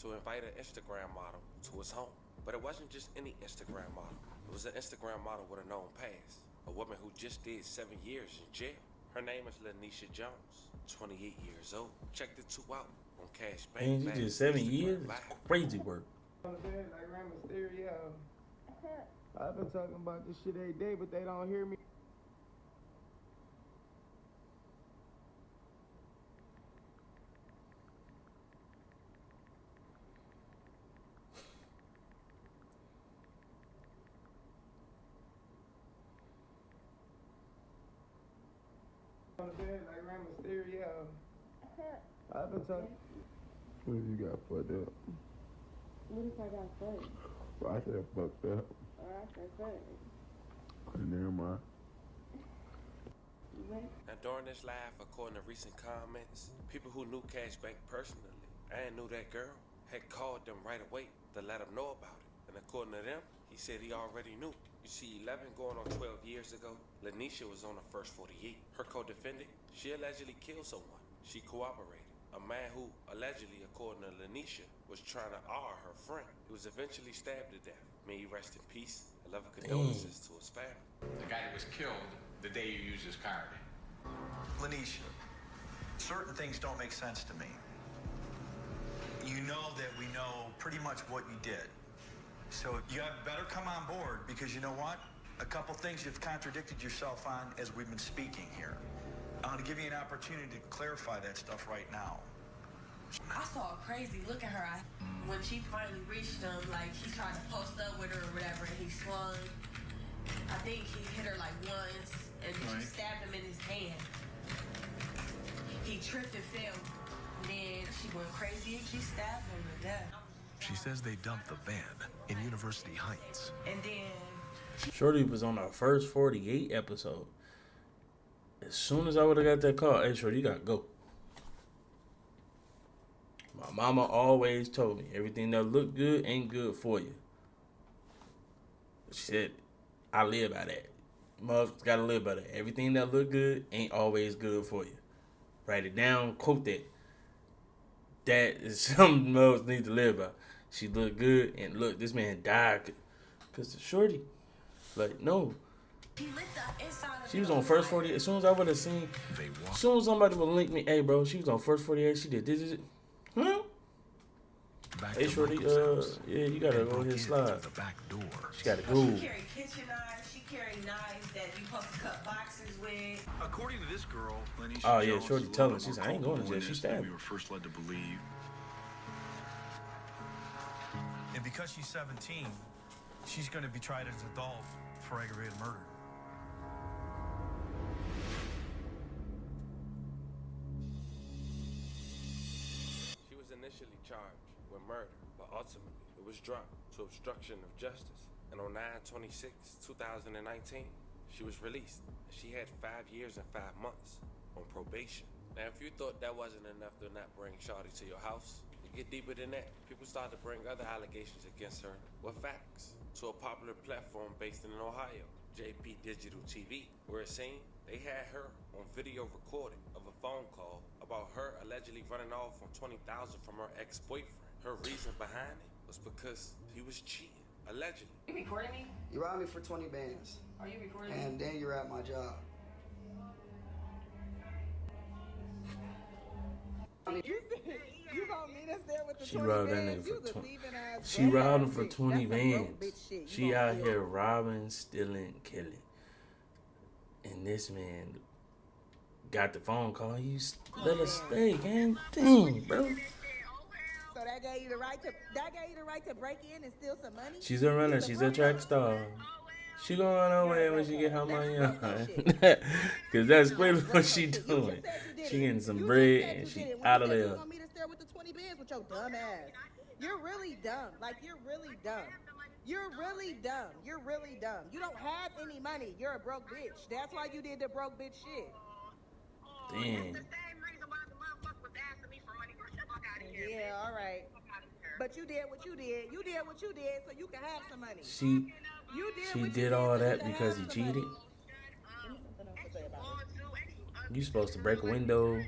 to invite an Instagram model to his home. But it wasn't just any Instagram model. It was an Instagram model with a known past. A woman who just did 7 years in jail. Her name is Lanisha Jones, 28 years old. Check the two out on Kash. And she did 7 years? It's crazy work. On the bed like Rey Mysterio. I've been talking about this shit every day, but they don't hear me. On the bed like Rey Mysterio. I've been talking. What have you got fucked up? What if I got fucked? Well, I said fucked up. Or I said fucked. Never mind. Now during this live, according to recent comments, people who knew Kash Bank personally and knew that girl had called them right away to let them know about it. And according to them, he said he already knew. You see, 11 going on 12 years ago, Lanisha was on the first 48. Her co-defendant, she allegedly killed someone. She cooperated. A man who, allegedly, according to Lanisha, was trying to R her friend. He was eventually stabbed to death. May he rest in peace. A love of condolences to his family. The guy that was killed the day you used his card. Lanisha, certain things don't make sense to me. You know that we know pretty much what you did. So you had better come on board, because you know what? A couple things you've contradicted yourself on as we've been speaking here. I'm going to give you an opportunity to clarify that stuff right now. I saw a crazy look in her eye. When she finally reached him, like he tried to post up with her or whatever, and he swung. I think he hit her like once, and she stabbed him in his hand. He tripped and fell. Then she went crazy and she stabbed him to death. She says they dumped the van in University Heights. And then Shorty was on our first 48 episode. As soon as I would have got that call, hey, Shorty, you gotta go. My mama always told me, everything that look good ain't good for you. She said, I live by that. Motherfuckers gotta live by that. Everything that look good ain't always good for you. Write it down, quote that. That is something motherfuckers need to live by. She looked good, and look, this man died because the Shorty. Like, no. She was on first 48. As soon as I would have seen, as soon as somebody would link me, hey, bro, she was on first 48. She did this. Huh? Hey, Shorty, yeah, you gotta go ahead and slide. The back door. She gotta go. she carried kitchen knives. She carried knives that you supposed to cut boxes with. According to this girl, Lanisha Oh, yeah, Jones Shorty is a telling little her, she's more like, I ain't going to culpable jail. in She this than stabbed we me. were first led to believe. And because she's 17, she's going to be tried as an adult for aggravated murder. She was initially charged with murder, but ultimately it was dropped to obstruction of justice. And on 9/26/2019, she was released. She had 5 years and 5 months on probation. Now, if you thought that wasn't enough to not bring Shawty to your house, you get deeper than that. People started to bring other allegations against her with facts to a popular platform based in Ohio, JP Digital TV, where it seemed they had her on video recording of a phone call about her allegedly running off on $20,000 from her ex-boyfriend. Her reason behind it was because he was cheating, allegedly. You recording me? You robbed me for 20 bands. Are you recording me? And then you're at my job. You gonna meet us there with the She 20 robbed that bands? nigga You for was a 20. thieving ass She bad robbed him ass for bitch. 20 That's some broke bands. bitch shit. You She gonna out steal. here robbing, stealing, killing. And this man got the phone call. You let us stay, gang. Dang, bro. So that gave you the right to break in and steal some money? She's a runner. She's a track star. She gonna run away when she get her money on. Cause that's clearly what she doing. She getting some bread and she out of there. You want me to stare with the 20 bands with your dumb ass? You're really dumb. Like, you're really dumb. You're really dumb. You're really dumb. You don't have any money. You're a broke bitch. That's why you did the broke bitch shit. Damn. Yeah, all right. But you did what you did. You did what you did so you can have some money. She did all that because he cheated. You supposed to break a window,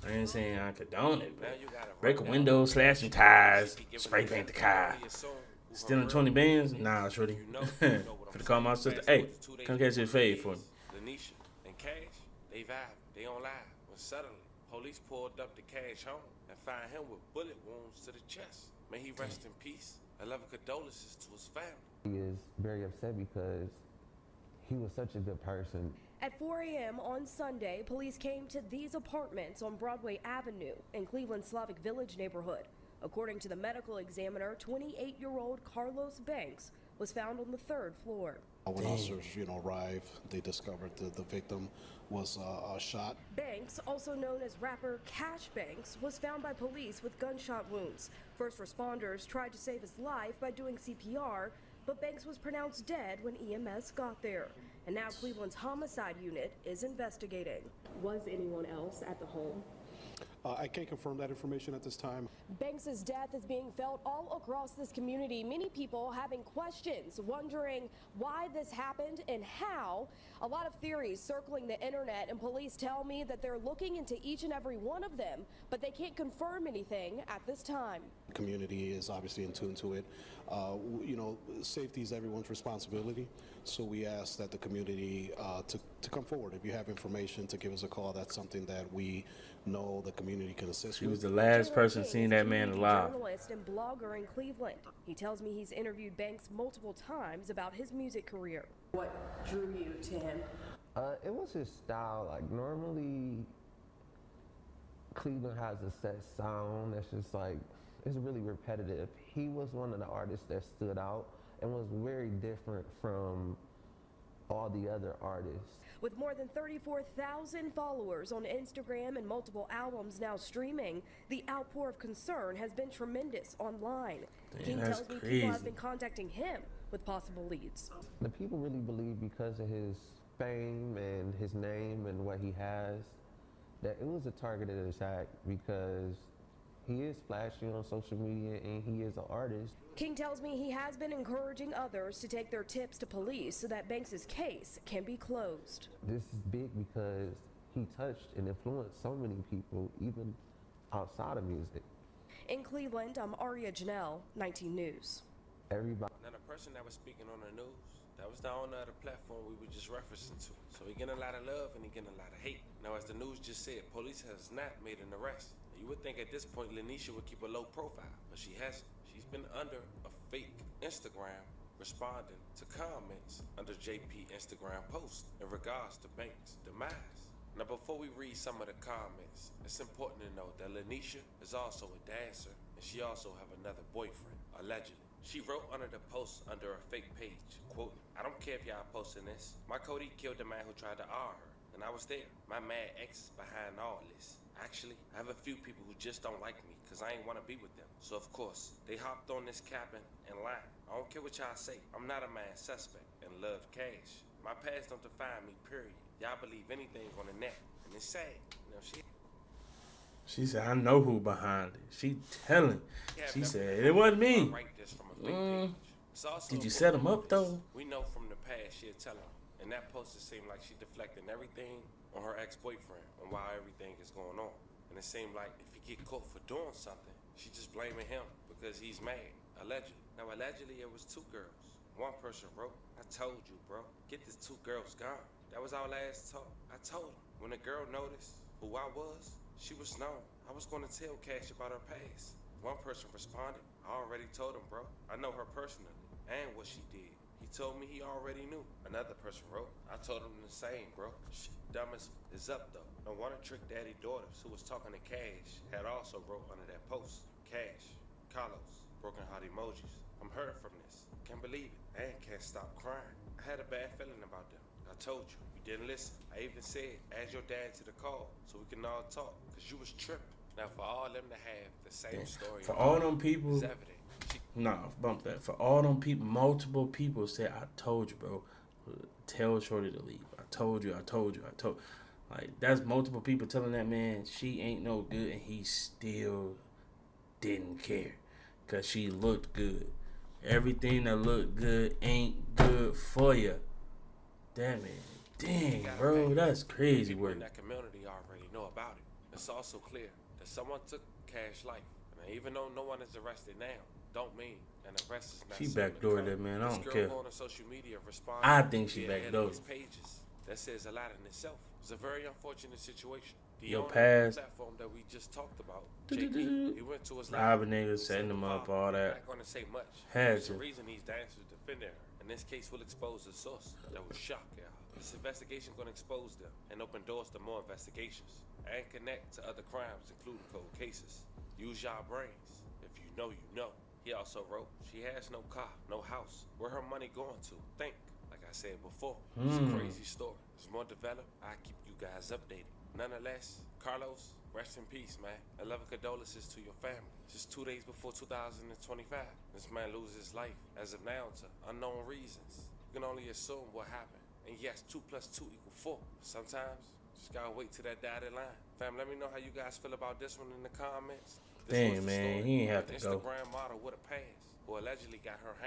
I ain't saying I condone it, Now but you gotta break a run down window, slash some tires, she be giving spray the paint the benefit car. of the assume who her Stealing real 20 is. bands? Nah, shorty. You know what For I'm to call my saying. sister, Fast hey, forward to 2 days come catch your before fade the for me. release, Lanisha and Kash, they vibe, they on live. When suddenly, police pulled up to Kash home and find him with bullet wounds to the chest. May he rest in peace. I love condolences to his family. He is very upset because he was such a good person. At 4 a.m. on Sunday, police came to these apartments on Broadway Avenue in Cleveland's Slavic Village neighborhood. According to the medical examiner, 28-year-old Carlos Bankx was found on the 3rd floor. When officers, arrived, they discovered the victim was shot. Bankx, also known as rapper Kash Bankx, was found by police with gunshot wounds. First responders tried to save his life by doing CPR, but Bankx was pronounced dead when EMS got there. And now Cleveland's homicide unit is investigating. Was anyone else at the home? I can't confirm that information at this time. Banks's death is being felt all across this community. Many people having questions, wondering why this happened and how. A lot of theories circling the internet, and police tell me that they're looking into each and every one of them, but they can't confirm anything at this time. The community is obviously in tune to it. Safety is everyone's responsibility, so we ask that the community to come forward. If you have information, to give us a call. That's something that we know the community can assist She with. was the last person seeing that man alive. Journalist and blogger in Cleveland. He tells me he's interviewed Bankx multiple times about his music career. What drew you to him? It was his style. Like, normally Cleveland has a set sound that's just like, it's really repetitive. He was one of the artists that stood out and was very different from all the other artists. With more than 34,000 followers on Instagram and multiple albums now streaming, the outpour of concern has been tremendous online. King tells me people have been contacting him with possible leads. The people really believe, because of his fame and his name and what he has, that it was a targeted attack, because he is flashy on social media and he is an artist. King tells me he has been encouraging others to take their tips to police so that Banks's case can be closed. This is big because he touched and influenced so many people, even outside of music. In Cleveland, I'm Aria Janelle, 19 News. Everybody. Now the person that was speaking on the news, that was the owner of the platform we were just referencing to. So he getting a lot of love and he getting a lot of hate. Now, as the news just said, police has not made an arrest. You would think at this point Lanisha would keep a low profile, but she hasn't. She's been under a fake Instagram responding to comments under JP Instagram posts in regards to Bank's demise. Now, before we read some of the comments, it's important to know that Lanisha is also a dancer, and she also have another boyfriend, allegedly. She wrote under the post under a fake page, quote, "I don't care if y'all posting this. My Cody killed the man who tried to R her, and I was there. My mad ex is behind all this. Actually, I have a few people who just don't like me because I ain't want to be with them. So, of course, they hopped on this capping and lying. I don't care what y'all say. I'm not a man suspect and love Kash. My past don't define me, period. Y'all believe anything on the net, and it's sad. She said, I know who behind it. She telling. She said, it wasn't me. Did you set him up, though? We know from the past she'll tell him. And that post it seemed like she deflecting everything on her ex-boyfriend and why everything is going on. And it seemed like if he get caught for doing something, she just blaming him because he's mad, allegedly. Now, allegedly, it was 2 girls. One person wrote, "I told you, bro, get these 2 girls gone." That was our last talk. I told him. When a girl noticed who I was, she was known. I was going to tell Kash about her past. One person responded, "I already told him, bro. I know her personally and what she did. He told me he already knew." Another person wrote, "I told him the same, bro. Shit, dumbest is up, though." And one of Trick Daddy daughters who was talking to Kash had also wrote under that post, "Kash, Carlos, broken heart emojis. I'm hurt from this. Can't believe it. And can't stop crying. I had a bad feeling about them. I told you. You didn't listen. I even said, add your dad to the call so we can all talk, because you was tripping." Now, for all them to have the same story, for all them people, bump that. For all them people, multiple people said, "I told you, bro. Tell Shorty to leave. I told you. Like, that's multiple people telling that man she ain't no good, and he still didn't care because she looked good. Everything that looked good ain't good for you. Damn it. Dang, bro, that's crazy work. That community already know about it. It's also clear that someone took Kash life. And even though no one is arrested now, don't mean an arrest is not She soon to backdoored come. that man. I This don't girl care. going on social media responding I think she via backdoored. alias pages. That says a lot in itself. It's a very unfortunate situation. The Your owner past. of the platform that we just talked about, JP, he went to his Robbing life. niggas, setting them up, all I'm that. not gonna say much. Had There's a to. reason he's the answer to defend her. And this case will expose the source that will shock y'all. This investigation gonna expose them and open doors to more investigations and connect to other crimes, including cold cases. Use y'all brains. If you know, you know. He also wrote, she has no car, no house. Where her money going to? Think. Like I said before, it's a crazy story. It's more developed. I keep you guys updated. Nonetheless, Carlos, rest in peace, man. 11 condolences to your family. Just 2 days before 2025, this man loses his life as of now to unknown reasons. You can only assume what happened. And yes, 2 + 2 = 4. Sometimes, just gotta wait till that dotted line. Fam, let me know how you guys feel about this one in the comments. This was Dang, the man, story he ain't have of an to go. Instagram model with a pass who allegedly got her